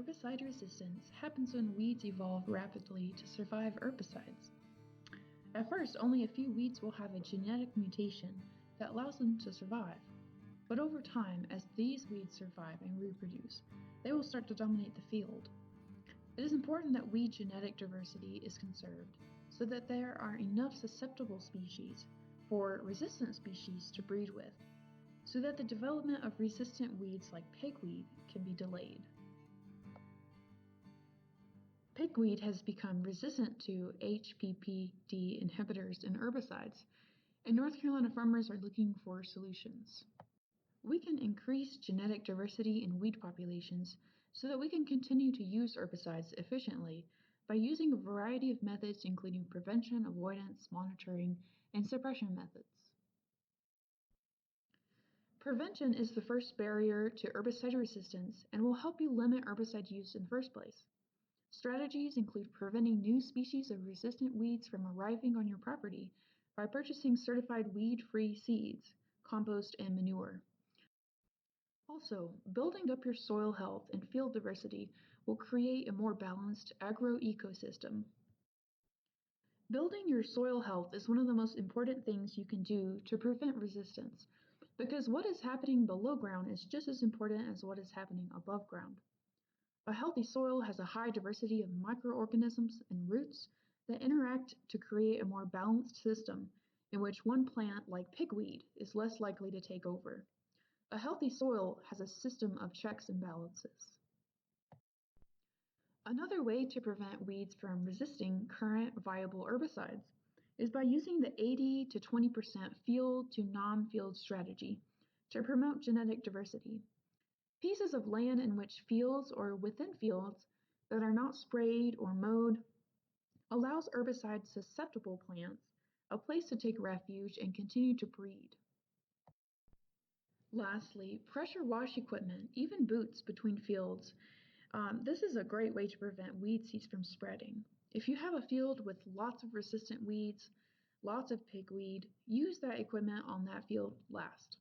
Herbicide resistance happens when weeds evolve rapidly to survive herbicides. At first, only a few weeds will have a genetic mutation that allows them to survive. But over time, as these weeds survive and reproduce, they will start to dominate the field. It is important that weed genetic diversity is conserved so that there are enough susceptible species for resistant species to breed with, so that the development of resistant weeds like pigweed can be delayed. Pigweed has become resistant to HPPD inhibitors and herbicides, and North Carolina farmers are looking for solutions. We can increase genetic diversity in weed populations so that we can continue to use herbicides efficiently by using a variety of methods including prevention, avoidance, monitoring, and suppression methods. Prevention is the first barrier to herbicide resistance and will help you limit herbicide use in the first place. Strategies include preventing new species of resistant weeds from arriving on your property by purchasing certified weed-free seeds, compost, and manure. Also, building up your soil health and field diversity will create a more balanced agroecosystem. Building your soil health is one of the most important things you can do to prevent resistance, because what is happening below ground is just as important as what is happening above ground. A healthy soil has a high diversity of microorganisms and roots that interact to create a more balanced system in which one plant, like pigweed, is less likely to take over. A healthy soil has a system of checks and balances. Another way to prevent weeds from resisting current viable herbicides is by using the 80 to 20% field to non-field strategy to promote genetic diversity. Pieces of land in which fields or within fields that are not sprayed or mowed allows herbicide-susceptible plants a place to take refuge and continue to breed. Lastly, pressure wash equipment, even boots between fields. This is a great way to prevent weed seeds from spreading. If you have a field with lots of resistant weeds, lots of pigweed, use that equipment on that field last.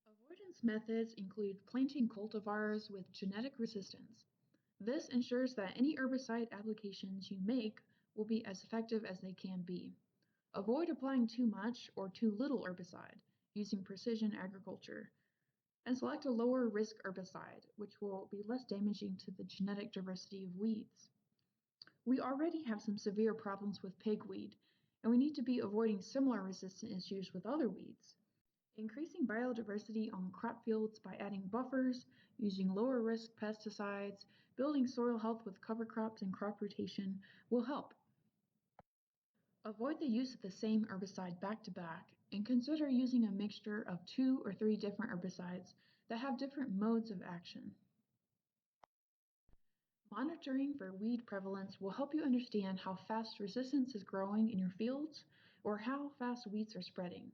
Avoidance methods include planting cultivars with genetic resistance. This ensures that any herbicide applications you make will be as effective as they can be. Avoid applying too much or too little herbicide using precision agriculture, and select a lower risk herbicide, which will be less damaging to the genetic diversity of weeds. We already have some severe problems with pigweed, and we need to be avoiding similar resistant issues with other weeds. Increasing biodiversity on crop fields by adding buffers, using lower risk pesticides, building soil health with cover crops and crop rotation will help. Avoid the use of the same herbicide back-to-back and consider using a mixture of 2 or 3 different herbicides that have different modes of action. Monitoring for weed prevalence will help you understand how fast resistance is growing in your fields or how fast weeds are spreading.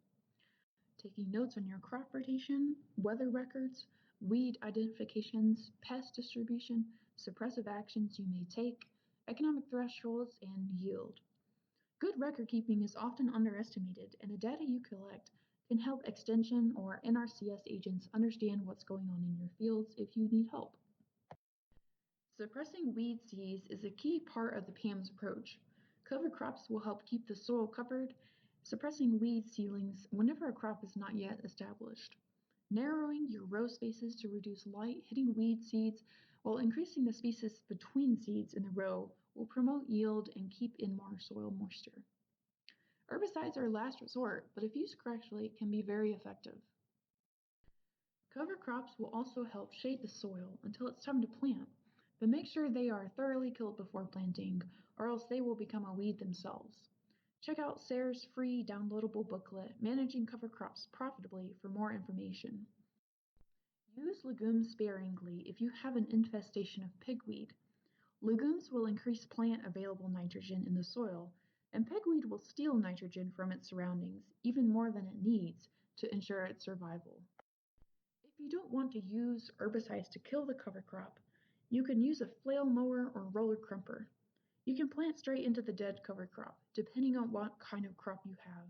Taking notes on your crop rotation, weather records, weed identifications, pest distribution, suppressive actions you may take, economic thresholds, and yield. Good record keeping is often underestimated, and the data you collect can help Extension or NRCS agents understand what's going on in your fields if you need help. Suppressing weed seeds is a key part of the PAMS approach. Cover crops will help keep the soil covered, suppressing weed seedlings whenever a crop is not yet established. Narrowing your row spaces to reduce light hitting weed seeds while increasing the spaces between seeds in the row will promote yield and keep in more soil moisture. Herbicides are last resort, but if used correctly, can be very effective. Cover crops will also help shade the soil until it's time to plant, but make sure they are thoroughly killed before planting, or else they will become a weed themselves. Check out Sayre's free downloadable booklet, Managing Cover Crops Profitably, for more information. Use legumes sparingly if you have an infestation of pigweed. Legumes will increase plant available nitrogen in the soil, and pigweed will steal nitrogen from its surroundings, even more than it needs, to ensure its survival. If you don't want to use herbicides to kill the cover crop, you can use a flail mower or roller crumper. You can plant straight into the dead cover crop, depending on what kind of crop you have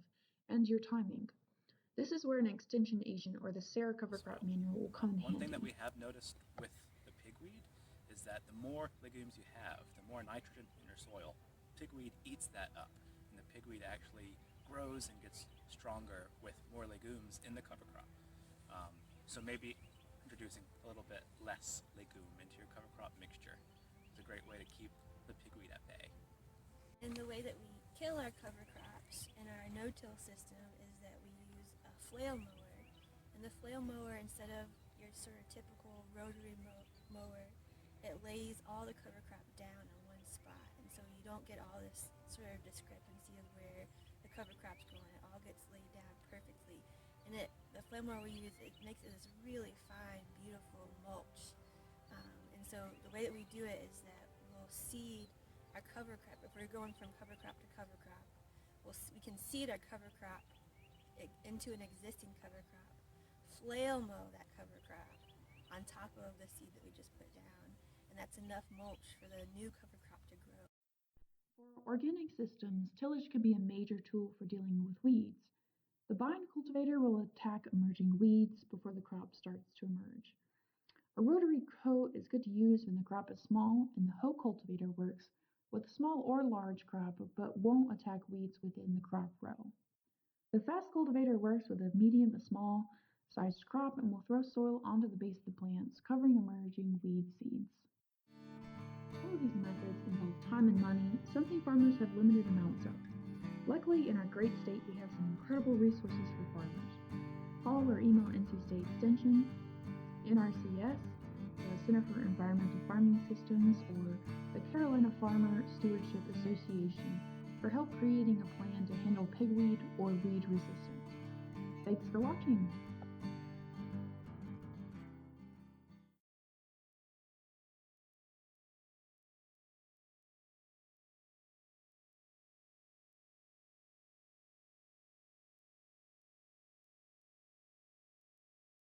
and your timing. This is where an extension agent or the Sayre cover crop manual will come in handy. One thing that we have noticed with the pigweed is that the more legumes you have, the more nitrogen in your soil, pigweed eats that up, and the pigweed actually grows and gets stronger with more legumes in the cover crop. So maybe introducing a little bit less legume into your cover crop mixture is a great way to keep the pigweed at bay. And the way that we kill our cover crops in our no-till system is that we use a flail mower. And the flail mower, instead of your sort of typical rotary mower, it lays all the cover crop down on one spot. And so you don't get all this sort of discrepancy of where the cover crop's going. It all gets laid down perfectly. And the flail mower we use, it makes it this really fine, beautiful mulch. And so the way that we do it is that we'll seed our cover crop. If we're going from cover crop to cover crop, we can seed our cover crop into an existing cover crop, flail mow that cover crop on top of the seed that we just put down, and that's enough mulch for the new cover crop to grow. For organic systems, tillage can be a major tool for dealing with weeds. The vine cultivator will attack emerging weeds before the crop starts to emerge. A rotary hoe is good to use when the crop is small, and the hoe cultivator works with a small or large crop but won't attack weeds within the crop row. The fast cultivator works with a medium to small sized crop and will throw soil onto the base of the plants, covering emerging weed seeds. All of these methods involve time and money, something farmers have limited amounts of. Luckily, in our great state, we have some incredible resources for farmers. Call or email NC State Extension, NRCS, the Center for Environmental Farming Systems, or the Carolina Farmer Stewardship Association for help creating a plan to handle pigweed or weed resistance. Thanks for watching.